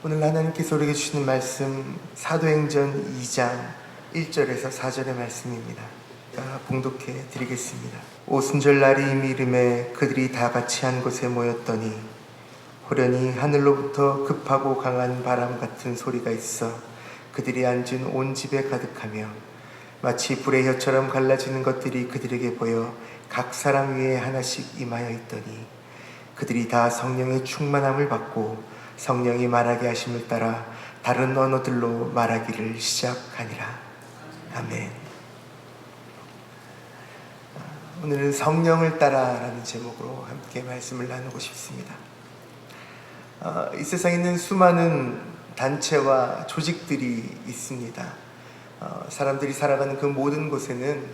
오늘 하나님께서 우리에게 주시는 말씀 사도행전 2장 1절에서 4절의 말씀입니다. 봉독해 드리겠습니다. 오순절날이 이미 이름에 그들이 다 같이 한 곳에 모였더니 호련히 하늘로부터 급하고 강한 바람 같은 소리가 있어 그들이 앉은 온 집에 가득하며 마치 불의 혀처럼 갈라지는 것들이 그들에게 보여 각 사람 위에 하나씩 임하여 있더니 그들이 다 성령의 충만함을 받고 성령이 말하게 하심을 따라 다른 언어들로 말하기를 시작하니라. 아멘. 오늘은 성령을 따라라는 제목으로 함께 말씀을 나누고 싶습니다. 이 세상에 있는 수많은 단체와 조직들이 있습니다. 사람들이 살아가는 그 모든 곳에는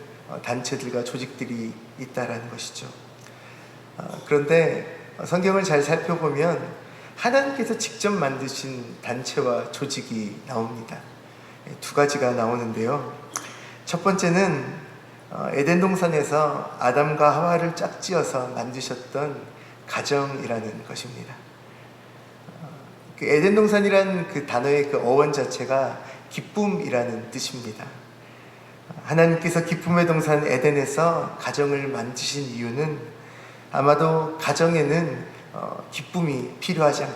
단체들과 조직들이 있다라는 것이죠. 그런데 성경을 잘 살펴보면 하나님께서 직접 만드신 단체와 조직이 나옵니다. 두 가지가 나오는데요. 첫 번째는 에덴 동산에서 아담과 하와를 짝지어서 만드셨던 가정이라는 것입니다. 그 에덴 동산이라는 그 단어의 그 어원 자체가 기쁨이라는 뜻입니다. 하나님께서 기쁨의 동산 에덴에서 가정을 만드신 이유는 아마도 가정에는 기쁨이 필요하지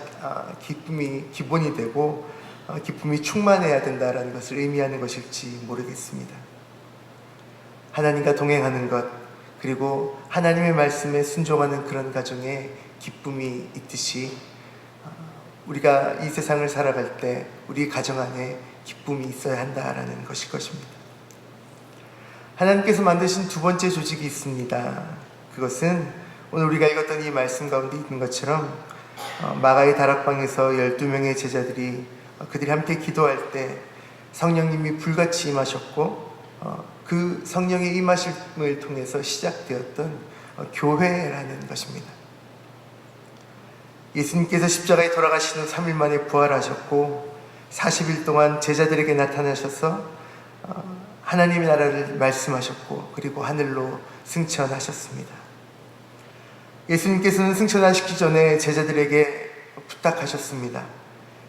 기쁨이 기본이 되고 기쁨이 충만해야 된다라는 것을 의미하는 것일지 모르겠습니다. 하나님과 동행하는 것, 그리고 하나님의 말씀에 순종하는 그런 가정에 기쁨이 있듯이 우리가 이 세상을 살아갈 때 우리 가정 안에 기쁨이 있어야 한다라는 것일 것입니다. 하나님께서 만드신 두 번째 조직이 있습니다. 그것은 오늘 우리가 읽었던 이 말씀 가운데 있는 것처럼 마가의 다락방에서 12명의 제자들이 그들이 함께 기도할 때 성령님이 불같이 임하셨고 그 성령의 임하심을 통해서 시작되었던 교회라는 것입니다. 예수님께서 십자가에 돌아가신 후 3일 만에 부활하셨고 40일 동안 제자들에게 나타나셔서 하나님의 나라를 말씀하셨고 그리고 하늘로 승천하셨습니다. 예수님께서는 승천하시기 전에 제자들에게 부탁하셨습니다.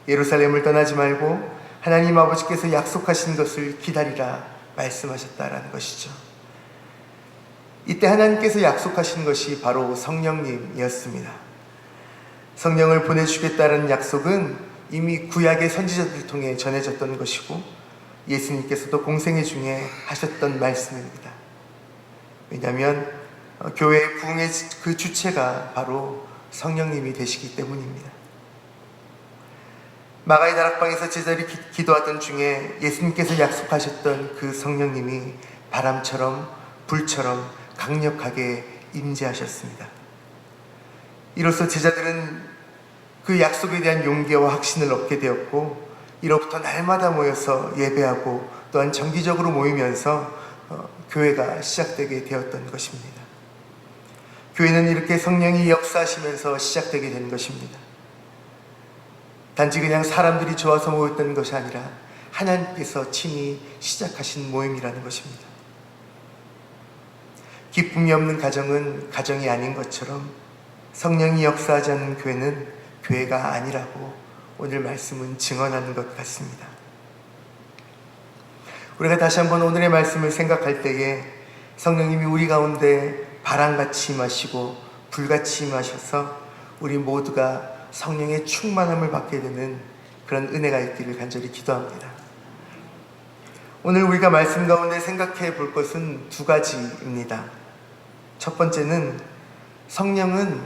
예루살렘을 떠나지 말고 하나님 아버지께서 약속하신 것을 기다리라 말씀하셨다라는 것이죠. 이때 하나님께서 약속하신 것이 바로 성령님이었습니다. 성령을 보내주겠다는 약속은 이미 구약의 선지자들을 통해 전해졌던 것이고 예수님께서도 공생애 중에 하셨던 말씀입니다. 왜냐하면 교회의 부흥의 그 주체가 바로 성령님이 되시기 때문입니다. 마가의 다락방에서 제자들이 기도하던 중에 예수님께서 약속하셨던 그 성령님이 바람처럼 불처럼 강력하게 임재하셨습니다. 이로써 제자들은 그 약속에 대한 용기와 확신을 얻게 되었고 이로부터 날마다 모여서 예배하고 또한 정기적으로 모이면서 교회가 시작되게 되었던 것입니다. 교회는 이렇게 성령이 역사하시면서 시작되게 된 것입니다. 단지 그냥 사람들이 좋아서 모였던 것이 아니라 하나님께서 친히 시작하신 모임이라는 것입니다. 기쁨이 없는 가정은 가정이 아닌 것처럼 성령이 역사하지 않는 교회는 교회가 아니라고 오늘 말씀은 증언하는 것 같습니다. 우리가 다시 한번 오늘의 말씀을 생각할 때에 성령님이 우리 가운데 바람같이 임하시고 불같이 임하셔서 우리 모두가 성령의 충만함을 받게 되는 그런 은혜가 있기를 간절히 기도합니다. 오늘 우리가 말씀 가운데 생각해 볼 것은 두 가지입니다. 첫 번째는 성령은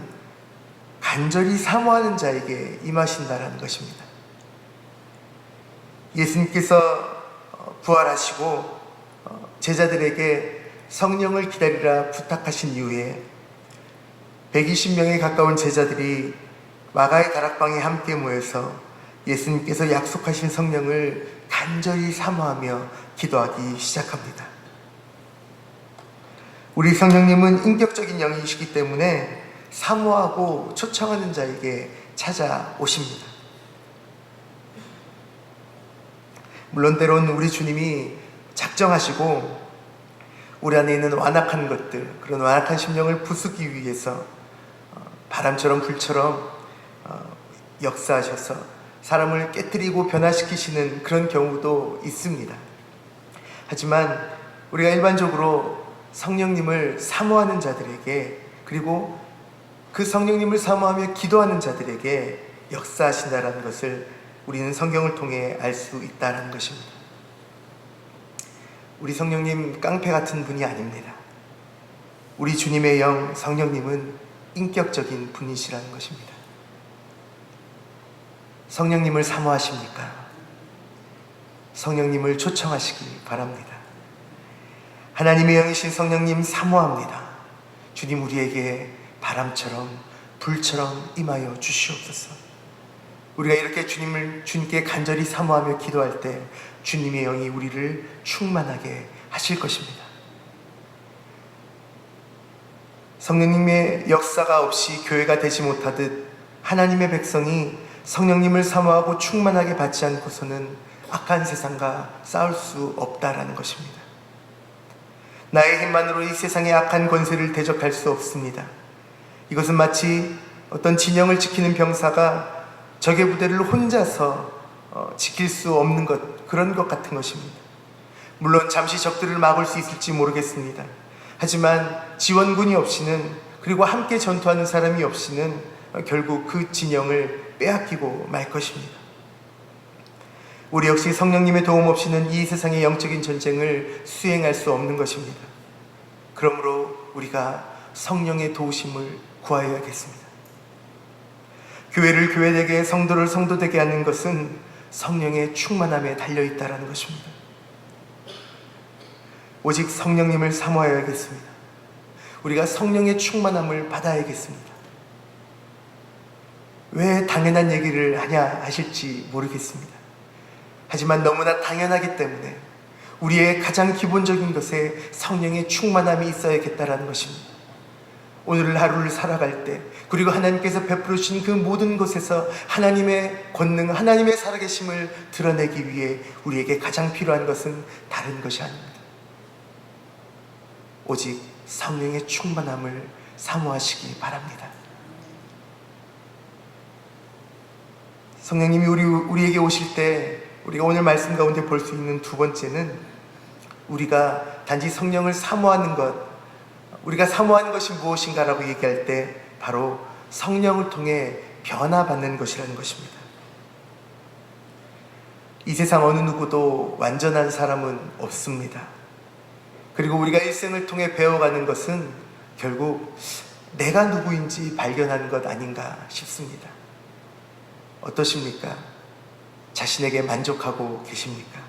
간절히 사모하는 자에게 임하신다라는 것입니다. 예수님께서 부활하시고 제자들에게 성령을 기다리라 부탁하신 이후에 120명에 가까운 제자들이 마가의 다락방에 함께 모여서 예수님께서 약속하신 성령을 간절히 사모하며 기도하기 시작합니다. 우리 성령님은 인격적인 영이시기 때문에 사모하고 초청하는 자에게 찾아오십니다. 물론 때로는 우리 주님이 작정하시고 우리 안에 있는 완악한 것들, 그런 완악한 심령을 부수기 위해서 바람처럼 불처럼 역사하셔서 사람을 깨뜨리고 변화시키시는 그런 경우도 있습니다. 하지만 우리가 일반적으로 성령님을 사모하는 자들에게, 그리고 그 성령님을 사모하며 기도하는 자들에게 역사하신다는 것을 우리는 성경을 통해 알 수 있다는 것입니다. 우리 성령님 깡패 같은 분이 아닙니다. 우리 주님의 영 성령님은 인격적인 분이시라는 것입니다. 성령님을 사모하십니까? 성령님을 초청하시기 바랍니다. 하나님의 영이신 성령님 사모합니다. 주님 우리에게 바람처럼 불처럼 임하여 주시옵소서. 우리가 이렇게 주님께 간절히 사모하며 기도할 때 주님의 영이 우리를 충만하게 하실 것입니다. 성령님의 역사가 없이 교회가 되지 못하듯 하나님의 백성이 성령님을 사모하고 충만하게 받지 않고서는 악한 세상과 싸울 수 없다라는 것입니다. 나의 힘만으로 이 세상의 악한 권세를 대적할 수 없습니다. 이것은 마치 어떤 진영을 지키는 병사가 적의 부대를 혼자서 지킬 수 없는 그런 것 같은 것입니다. 물론 잠시 적들을 막을 수 있을지 모르겠습니다. 하지만 지원군이 없이는, 그리고 함께 전투하는 사람이 없이는 결국 그 진영을 빼앗기고 말 것입니다. 우리 역시 성령님의 도움 없이는 이 세상의 영적인 전쟁을 수행할 수 없는 것입니다. 그러므로 우리가 성령의 도우심을 구하여야겠습니다. 교회를 교회되게, 성도를 성도되게 하는 것은 성령의 충만함에 달려있다는 것입니다. 오직 성령님을 사모하여야겠습니다. 우리가 성령의 충만함을 받아야겠습니다. 왜 당연한 얘기를 하냐 하실지 모르겠습니다. 하지만 너무나 당연하기 때문에 우리의 가장 기본적인 것에 성령의 충만함이 있어야겠다는 것입니다. 오늘 하루를 살아갈 때, 그리고 하나님께서 베풀어 주신 그 모든 것에서 하나님의 권능, 하나님의 살아계심을 드러내기 위해 우리에게 가장 필요한 것은 다른 것이 아닙니다. 오직 성령의 충만함을 사모하시기 바랍니다. 성령님이 우리에게 오실 때 우리가 오늘 말씀 가운데 볼 수 있는 두 번째는, 우리가 단지 성령을 사모하는 것, 우리가 사모하는 것이 무엇인가라고 얘기할 때 바로 성령을 통해 변화받는 것이라는 것입니다. 이 세상 어느 누구도 완전한 사람은 없습니다. 그리고 우리가 일생을 통해 배워가는 것은 결국 내가 누구인지 발견하는 것 아닌가 싶습니다. 어떠십니까? 자신에게 만족하고 계십니까?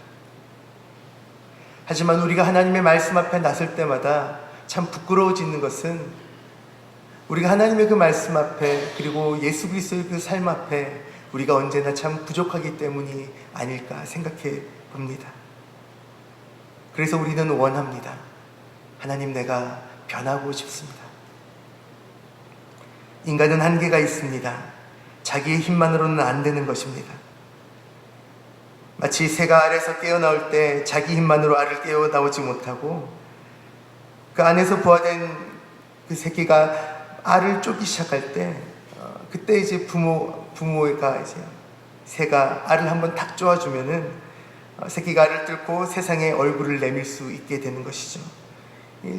하지만 우리가 하나님의 말씀 앞에 나설 때마다 참 부끄러워지는 것은, 우리가 하나님의 그 말씀 앞에, 그리고 예수 그리스도의 그 삶 앞에 우리가 언제나 참 부족하기 때문이 아닐까 생각해 봅니다. 그래서 우리는 원합니다. 하나님, 내가 변하고 싶습니다. 인간은 한계가 있습니다. 자기의 힘만으로는 안 되는 것입니다. 마치 새가 알에서 깨어나올 때 자기 힘만으로 알을 깨어나오지 못하고, 그 안에서 부화된 그 새끼가 알을 쪼기 시작할 때, 그때 이제 부모가 이제 새가 알을 한번 탁 쪼아주면은 새끼가 알을 뚫고 세상에 얼굴을 내밀 수 있게 되는 것이죠.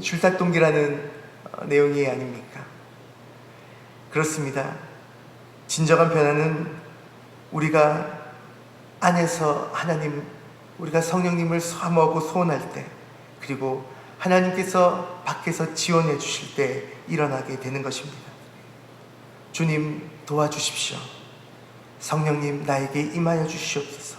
줄닭동기라는 내용이 아닙니까? 그렇습니다. 진정한 변화는 우리가 안에서 하나님, 우리가 성령님을 사모하고 소원할 때, 그리고 하나님께서 밖에서 지원해 주실 때 일어나게 되는 것입니다. 주님 도와주십시오. 성령님 나에게 임하여 주시옵소서.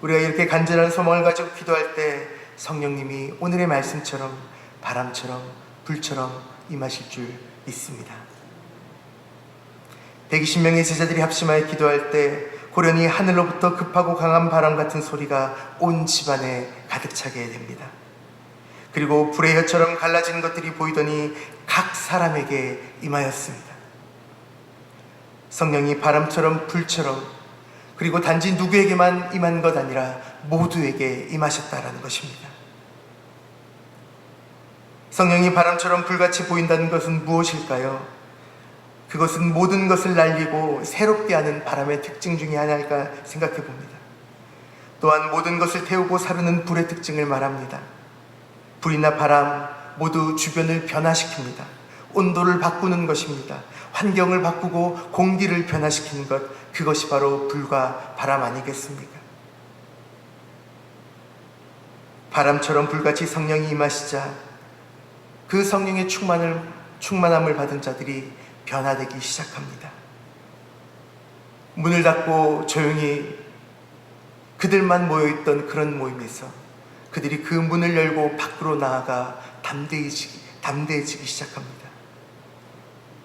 우리가 이렇게 간절한 소망을 가지고 기도할 때 성령님이 오늘의 말씀처럼 바람처럼 불처럼 임하실 줄 믿습니다. 120명의 제자들이 합심하여 기도할 때 고련히 하늘로부터 급하고 강한 바람 같은 소리가 온 집안에 가득 차게 됩니다. 그리고 불의 혀처럼 갈라지는 것들이 보이더니 각 사람에게 임하였습니다. 성령이 바람처럼 불처럼, 그리고 단지 누구에게만 임한 것 아니라 모두에게 임하셨다라는 것입니다. 성령이 바람처럼 불같이 보인다는 것은 무엇일까요? 그것은 모든 것을 날리고 새롭게 하는 바람의 특징 중에 하나일까 생각해 봅니다. 또한 모든 것을 태우고 사르는 불의 특징을 말합니다. 불이나 바람 모두 주변을 변화시킵니다. 온도를 바꾸는 것입니다. 환경을 바꾸고 공기를 변화시키는 것, 그것이 바로 불과 바람 아니겠습니까? 바람처럼 불같이 성령이 임하시자 그 성령의 충만함을 받은 자들이 변화되기 시작합니다. 문을 닫고 조용히 그들만 모여있던 그런 모임에서 그들이 그 문을 열고 밖으로 나아가 담대해지기 시작합니다.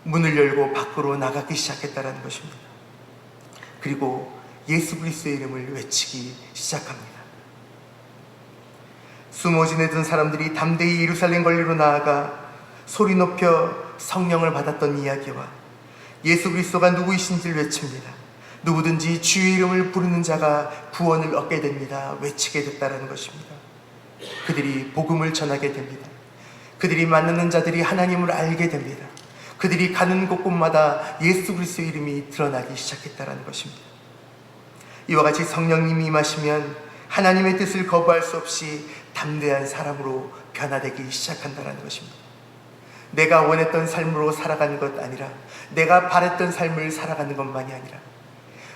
문을 열고 밖으로 나가기 시작했다는 것입니다. 그리고 예수 그리스도의 이름을 외치기 시작합니다. 숨어 지내던 사람들이 담대히 예루살렘 거리로 나아가 소리 높여 성령을 받았던 이야기와 예수 그리스도가 누구이신지를 외칩니다. 누구든지 주의 이름을 부르는 자가 구원을 얻게 됩니다. 외치게 됐다는 것입니다. 그들이 복음을 전하게 됩니다. 그들이 만나는 자들이 하나님을 알게 됩니다. 그들이 가는 곳곳마다 예수 그리스도의 이름이 드러나기 시작했다는 것입니다. 이와 같이 성령님이 임하시면 하나님의 뜻을 거부할 수 없이 담대한 사람으로 변화되기 시작한다는 것입니다. 내가 원했던 삶으로 살아가는 것 아니라 내가 바랬던 삶을 살아가는 것만이 아니라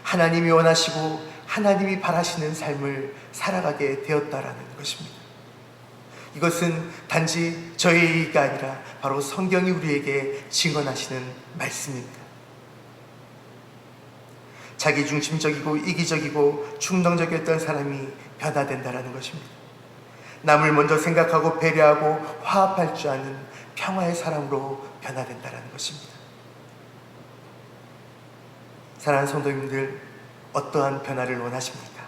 하나님이 원하시고 하나님이 바라시는 삶을 살아가게 되었다라는 것입니다. 이것은 단지 저의 얘기가 아니라 바로 성경이 우리에게 증언하시는 말씀입니다. 자기중심적이고 이기적이고 충동적이었던 사람이 변화된다라는 것입니다. 남을 먼저 생각하고 배려하고 화합할 줄 아는 평화의 사람으로 변화된다라는 것입니다. 사랑하는 성도님들, 어떠한 변화를 원하십니까?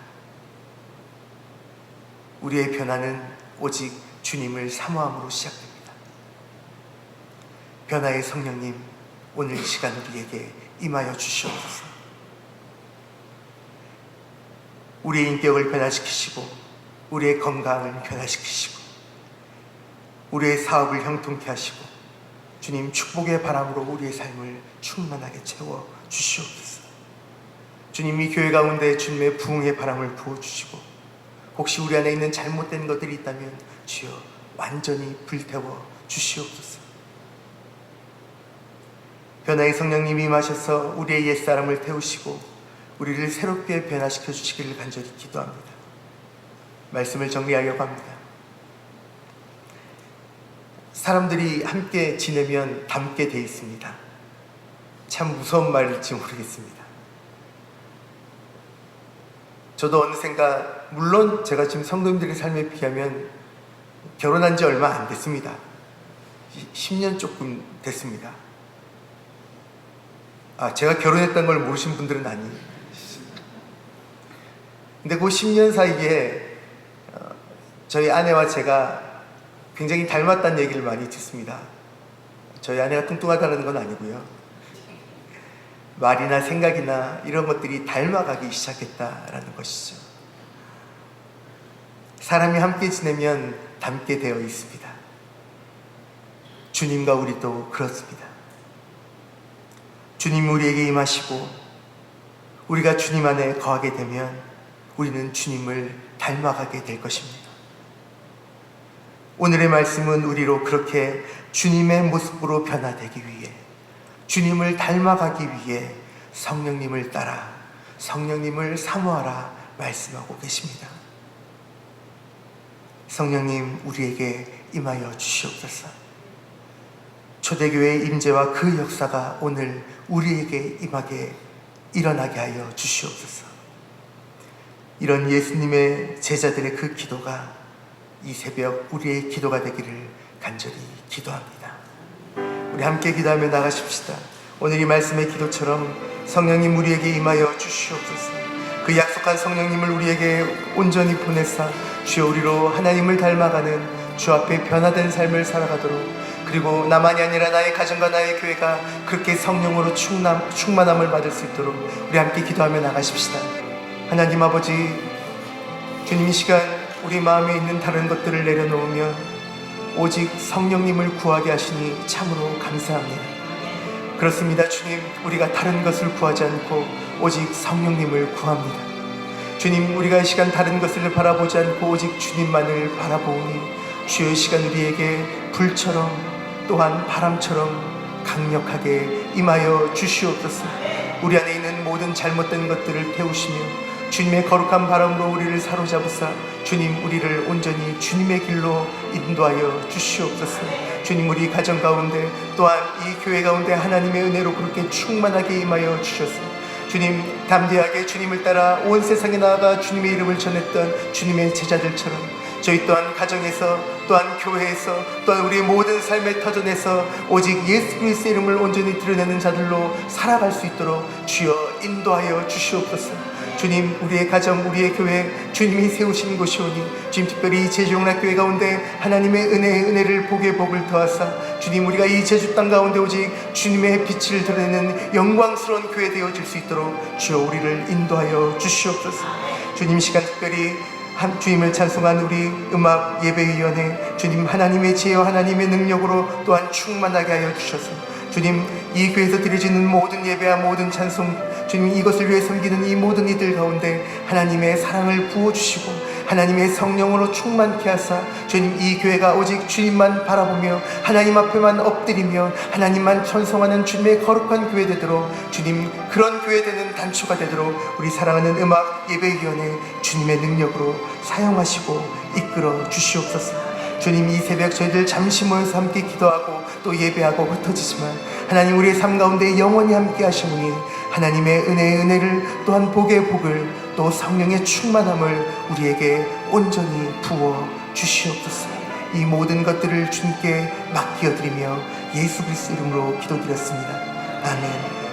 우리의 변화는 오직 주님을 사모함으로 시작됩니다. 변화의 성령님, 오늘 이 시간 우리에게 임하여 주시옵소서. 우리의 인격을 변화시키시고 우리의 건강을 변화시키시고 우리의 사업을 형통케 하시고 주님 축복의 바람으로 우리의 삶을 충만하게 채워 주시옵소서. 주님이 교회 가운데 주님의 부흥의 바람을 부어주시고 혹시 우리 안에 있는 잘못된 것들이 있다면 주여 완전히 불태워 주시옵소서. 변화의 성령님이 임하셔서 우리의 옛사람을 태우시고 우리를 새롭게 변화시켜 주시기를 간절히 기도합니다. 말씀을 정리하려고 합니다. 사람들이 함께 지내면 닮게 돼 있습니다. 참 무서운 말일지 모르겠습니다. 저도 어느샌가, 물론 제가 지금 성도님들의 삶에 비하면 결혼한 지 얼마 안 됐습니다. 10년 조금 됐습니다. 제가 결혼했다는 걸 모르신 분들은 아니에요. 근데 그 10년 사이에 저희 아내와 제가 굉장히 닮았다는 얘기를 많이 듣습니다. 저희 아내가 뚱뚱하다는 건 아니고요. 말이나 생각이나 이런 것들이 닮아가기 시작했다라는 것이죠. 사람이 함께 지내면 닮게 되어 있습니다. 주님과 우리도 그렇습니다. 주님 우리에게 임하시고 우리가 주님 안에 거하게 되면 우리는 주님을 닮아가게 될 것입니다. 오늘의 말씀은 우리로 그렇게 주님의 모습으로 변화되기 위해, 주님을 닮아가기 위해 성령님을 따라 성령님을 사모하라 말씀하고 계십니다. 성령님 우리에게 임하여 주시옵소서. 초대교회의 임재와 그 역사가 오늘 우리에게 임하게 일어나게 하여 주시옵소서. 이런 예수님의 제자들의 그 기도가 이 새벽 우리의 기도가 되기를 간절히 기도합니다. 우리 함께 기도하며 나가십시다. 오늘 이 말씀의 기도처럼 성령님 우리에게 임하여 주시옵소서. 그 약속한 성령님을 우리에게 온전히 보내사 주여 우리로 하나님을 닮아가는 주 앞에 변화된 삶을 살아가도록, 그리고 나만이 아니라 나의 가정과 나의 교회가 그렇게 성령으로 충만함을 받을 수 있도록 우리 함께 기도하며 나가십시다. 하나님 아버지, 주님 이 시간 우리 마음에 있는 다른 것들을 내려놓으며 오직 성령님을 구하게 하시니 참으로 감사합니다. 그렇습니다. 주님, 우리가 다른 것을 구하지 않고 오직 성령님을 구합니다. 주님, 우리가 이 시간 다른 것을 바라보지 않고 오직 주님만을 바라보니 주여 이 시간 우리에게 불처럼 또한 바람처럼 강력하게 임하여 주시옵소서. 우리 안에 있는 모든 잘못된 것들을 태우시며 주님의 거룩한 바람으로 우리를 사로잡으사 주님, 우리를 온전히 주님의 길로 인도하여 주시옵소서. 주님, 우리 가정 가운데 또한 이 교회 가운데 하나님의 은혜로 그렇게 충만하게 임하여 주셔서 주님, 담대하게 주님을 따라 온 세상에 나아가 주님의 이름을 전했던 주님의 제자들처럼 저희 또한 가정에서 또한 교회에서 또한 우리의 모든 삶의 터전에서 오직 예수 그리스도의 이름을 온전히 드러내는 자들로 살아갈 수 있도록 주여 인도하여 주시옵소서. 주님, 우리의 가정, 우리의 교회 주님이 세우신 곳이오니 주님, 특별히 이 제주용락교회 가운데 하나님의 은혜를 복의 복을 더하사 주님, 우리가 이 제주 땅 가운데 오직 주님의 빛을 드러내는 영광스러운 교회 되어질 수 있도록 주여 우리를 인도하여 주시옵소서. 주님, 시간 특별히 주님을 찬송한 우리 음악 예배위원회 주님, 하나님의 지혜와 하나님의 능력으로 또한 충만하게 하여 주셔서 주님, 이 교회에서 드려지는 모든 예배와 모든 찬송 주님, 이것을 위해 섬기는 이 모든 이들 가운데 하나님의 사랑을 부어주시고 하나님의 성령으로 충만케 하사 주님, 이 교회가 오직 주님만 바라보며 하나님 앞에만 엎드리며 하나님만 찬송하는 주님의 거룩한 교회 되도록 주님, 그런 교회 되는 단초가 되도록 우리 사랑하는 음악 예배위원회 주님의 능력으로 사용하시고 이끌어 주시옵소서. 주님, 이 새벽 저희들 잠시 모여서 함께 기도하고 또 예배하고 흩어지지만 하나님, 우리의 삶 가운데 영원히 함께 하시오니 하나님의 은혜를 또한 복의 복을 또 성령의 충만함을 우리에게 온전히 부어 주시옵소서. 이 모든 것들을 주님께 맡겨드리며 예수 그리스도 이름으로 기도드렸습니다. 아멘.